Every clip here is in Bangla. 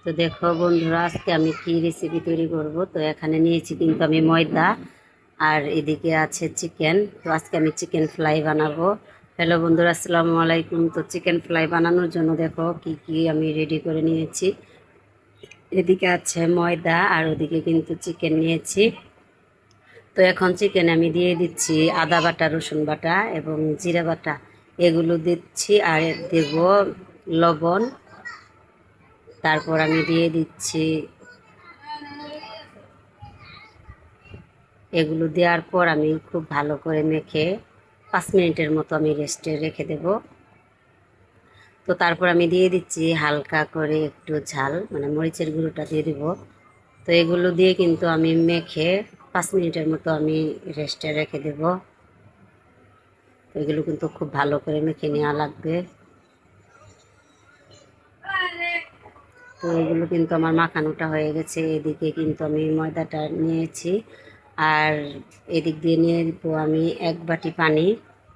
তো দেখো বন্ধুরা, আজকে আমি কি রেসিপি তৈরি করব। তো এখানে নিয়েছি কিন্তু আমি ময়দা, আর এদিকে আছে চিকেন। তো আজকে আমি চিকেন ফ্রাই বানাবো। হ্যালো বন্ধুরা, আসসালামু আলাইকুম। তো চিকেন ফ্রাই বানানোর জন্য দেখো কি কি আমি রেডি করে নিয়েছি। এদিকে আছে ময়দা আর ওদিকে কিন্তু চিকেন নিয়েছি। তো এখন চিকেন আমি দিয়ে দিচ্ছি আদা বাটা, রসুন বাটা এবং জিরা বাটা, এগুলো দিচ্ছি। আর দেব লবণ। তারপর আমি দিয়ে দিচ্ছি, এগুলো দেওয়ার পর আমি খুব ভালো করে মেখে 5 মিনিটের মতো আমি রেস্টে রেখে দেব। তো তারপর আমি দিয়ে দিচ্ছি হালকা করে একটু ঝাল, মানে মরিচের গুঁড়োটা দিয়ে দিব। তো এগুলো দিয়ে কিন্তু আমি মেখে 5 মিনিটের মতো আমি রেস্টে রেখে দেব। তো এগুলো কিন্তু খুব ভালো করে মেখে নেওয়া লাগবে। তো এগুলো কিন্তু আমার মাখানোটা হয়ে গেছে। এদিকে কিন্তু আমি ময়দাটা নিয়েছি, আর এদিক দিয়ে নিয়ে দিব আমি 1 বাটি পানি।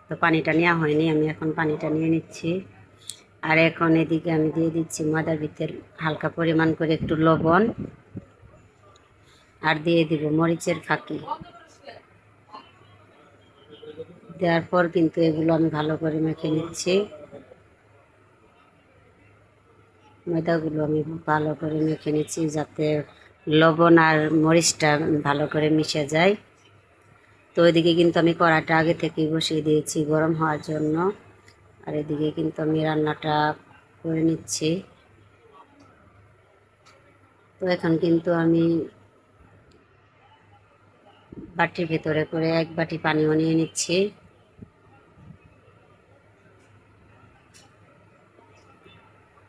তো পানিটা নেওয়া হয়নি, আমি এখন পানিটা নিয়ে নিচ্ছি। আর এখন এদিকে আমি দিয়ে দিচ্ছি ময়দার ভিতরে হালকা পরিমাণ করে একটু লবণ, আর দিয়ে দিব মরিচের ফাঁকি। দেওয়ার পর কিন্তু এগুলো আমি ভালো করে মেখে নিচ্ছি। ময়দাগুলো আমি ভালো করে মেখে নিচ্ছি যাতে লবণ আর মরিচটা ভালো করে মিশে যায়। তো এদিকে কিন্তু আমি কড়াটা আগে থেকেই বসিয়ে দিয়েছি গরম হওয়ার জন্য। আর এদিকে কিন্তু আমি রান্নাটা করে নিচ্ছি। তো এখন কিন্তু আমি বাটির ভেতরে করে 1 বাটি পানিও নিয়ে নিচ্ছি।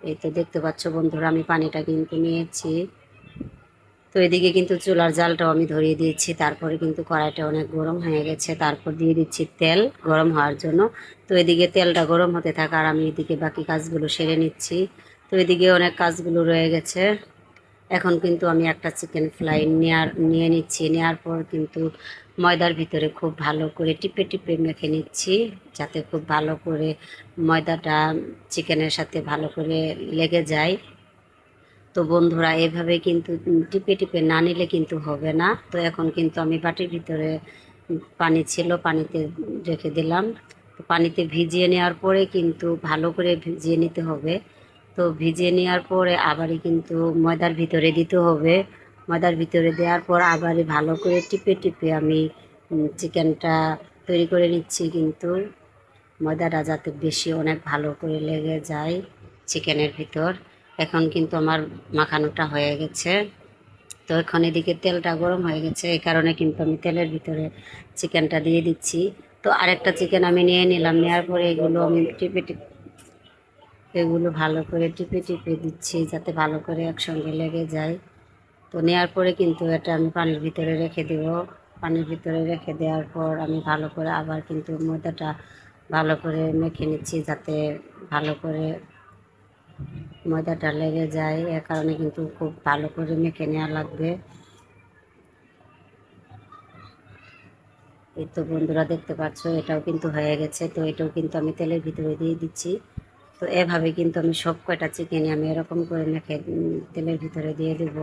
এই তো দেখতে পাচ্ছ বন্ধুরা, আমি পানিটা কিন্তু নিয়েছি। তো এদিকে কিন্তু চুলার জালটাও আমি ধরিয়ে দিয়েছি। তারপরে কিন্তু কড়াইটা অনেক গরম হয়ে গেছে। তারপর দিয়ে দিচ্ছি তেল গরম হওয়ার জন্য। তো এদিকে তেলটা গরম হতে থাকা আর আমি এদিকে বাকি কাজগুলো সেরে নিচ্ছি। তো এদিকে অনেক কাজগুলো রয়ে গেছে। এখন কিন্তু আমি একটা চিকেন ফ্রাই নিয়ে নিচ্ছি। নেওয়ার পর কিন্তু ময়দার ভিতরে খুব ভালো করে টিপে টিপে মেখে নিচ্ছি, যাতে খুব ভালো করে ময়দাটা চিকেনের সাথে ভালো করে লেগে যায়। তো বন্ধুরা, এভাবে কিন্তু টিপে টিপে না নিলে কিন্তু হবে না। তো এখন কিন্তু আমি বাটির ভিতরে পানি ছিল, পানিতে রেখে দিলাম। তো পানিতে ভিজিয়ে নেওয়ার পরে কিন্তু ভালো করে ভিজিয়ে নিতে হবে। তো ভিজিয়ে নেওয়ার পরে আবারই কিন্তু ময়দার ভিতরে দিতে হবে। ময়দার ভিতরে দেওয়ার পর আবারই ভালো করে টিপে টিপে আমি চিকেনটা তৈরি করে নিচ্ছি। কিন্তু ময়দাটা যাতে বেশি অনেক ভালো করে লেগে যায় চিকেনের ভিতর। এখন কিন্তু আমার মাখানোটা হয়ে গেছে। তো এখন এদিকে তেলটা গরম হয়ে গেছে, এই কারণে কিন্তু আমি তেলের ভিতরে চিকেনটা দিয়ে দিচ্ছি। তো আরেকটা চিকেন আমি নিয়ে নিলাম। নেওয়ার পরে এগুলো আমি টিপে টিপে এগুলো ভালো করে টিপে টিপে দিচ্ছি যাতে ভালো করে একসঙ্গে লেগে যায়। তো নেওয়ার পরে কিন্তু এটা আমি পানির ভিতরে রেখে দেব। পানির ভিতরে রেখে দেওয়ার পর আমি ভালো করে আবার কিন্তু ময়দাটা ভালো করে মেখে নিচ্ছি যাতে ভালো করে ময়দাটা লেগে যায়। এ কারণে কিন্তু খুব ভালো করে মেখে নেওয়া লাগবে। এই তো বন্ধুরা দেখতে পাচ্ছ, এটাও কিন্তু হয়ে গেছে। তো এটাও কিন্তু আমি তেলের ভিতরে দিয়ে দিচ্ছি। তো এভাবে কিন্তু আমি সব কয়টা চিকেনই আমি এরকম করে মেখে তেলের ভিতরে দিয়ে দেব।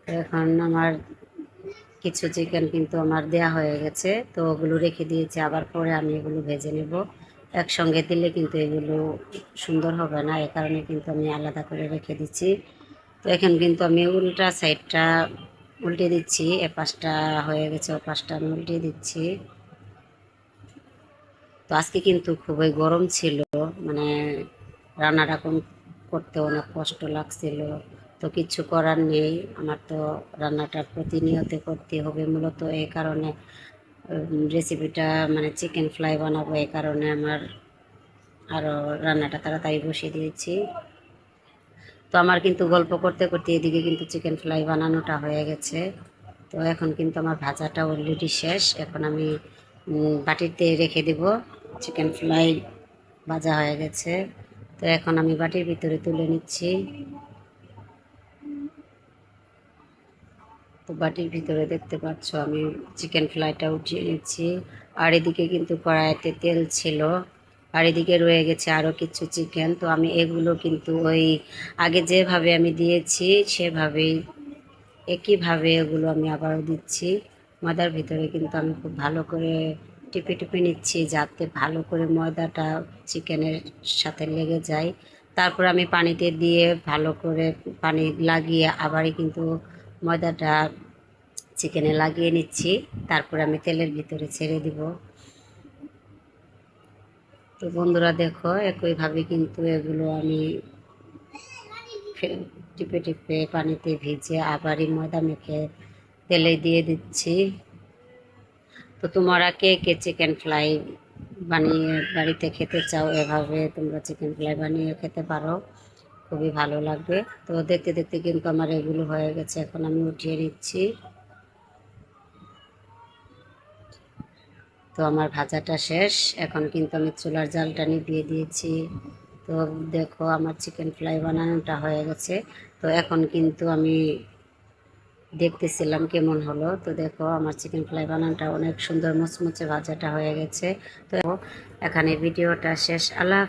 তো এখন আমার কিছু চিকেন কিন্তু আমার দেয়া হয়ে গেছে। তো ওগুলো রেখে দিয়েছি, আবার পরে আমি এগুলো ভেজে নেব। একসঙ্গে দিলে কিন্তু এগুলো সুন্দর হবে না, এ কারণে কিন্তু আমি আলাদা করে রেখে দিচ্ছি। তো এখন কিন্তু আমি উল্টা সাইডটা উল্টে দিচ্ছি। এ পাশটা হয়ে গেছে, ও পাশটা আমি উল্টে দিচ্ছি। তো আজকে কিন্তু খুবই গরম ছিল, মানে রান্নাটা করতে অনেক কষ্ট লাগছিল। তো কিছু করার নেই, আমার তো রান্নাটা প্রতিনিয়ত করতে হবে। মূলত এই কারণে রেসিপিটা মানে চিকেন ফ্রাই বানাবো, এই কারণে আমার আরও রান্নাটা তাড়াতাড়ি বসিয়ে দিয়েছি। তো আমার কিন্তু গল্প করতে করতে এদিকে কিন্তু চিকেন ফ্রাই বানানোটা হয়ে গেছে। তো এখন কিন্তু আমার ভাজাটা অলরেডি শেষ। এখন আমি বাটিতে রেখে দেব। চিকেন ফ্রাই ভাজা হয়ে গেছে। তো এখন আমি বাটির ভিতরে তুলে নিচ্ছি। তো বাটির ভিতরে দেখতে পাচ্ছ আমি চিকেন ফ্রাইটা উঠিয়ে নিচ্ছি। আর এদিকে কিন্তু কড়াইতে তেল ছিল, আর এদিকে রয়ে গেছে আরও কিছু চিকেন। তো আমি এগুলো কিন্তু ওই আগে যেভাবে আমি দিয়েছি সেভাবেই একইভাবে এগুলো আমি আবারও দিচ্ছি। ময়দার ভিতরে কিন্তু আমি খুব ভালো করে টিপে টিপে নিচ্ছি যাতে ভালো করে ময়দাটা চিকেনের সাথে লেগে যায়। তারপর আমি পানিতে দিয়ে ভালো করে পানি লাগিয়ে আবারই কিন্তু ময়দাটা চিকেনে লাগিয়ে নিচ্ছি। তারপর আমি তেলের ভিতরে ছেড়ে দিব। তো বন্ধুরা দেখো, একইভাবে কিন্তু এগুলো আমি টিপে টিপে পানিতে ভিজে আবারই ময়দা মেখে তেলে দিয়ে দিচ্ছি। তো তোমরা কে কে চিকেন ফ্রাই বানিয়ে বাড়িতে খেতে চাও, এভাবে তোমরা চিকেন ফ্রাই বানিয়ে খেতে পারো, খুবই ভালো লাগবে। তো দেখতে দেখতে কিন্তু আমার এগুলো হয়ে গেছে, এখন আমি উঠিয়ে নিচ্ছি। তো আমার ভাজাটা শেষ, এখন কিন্তু আমি চুলার জালটা নিভিয়ে দিয়েছি। তো দেখো আমার চিকেন ফ্রাই বানানোটা হয়ে গেছে। তো এখন কিন্তু আমি দেখতেছিলাম কেমন হলো। তো দেখো আমার চিকেন ফ্রাই বানানোটা অনেক সুন্দর মুচমুচে ভাজাটা হয়ে গেছে। তো এখানে ভিডিওটা শেষ। আল্লাহ।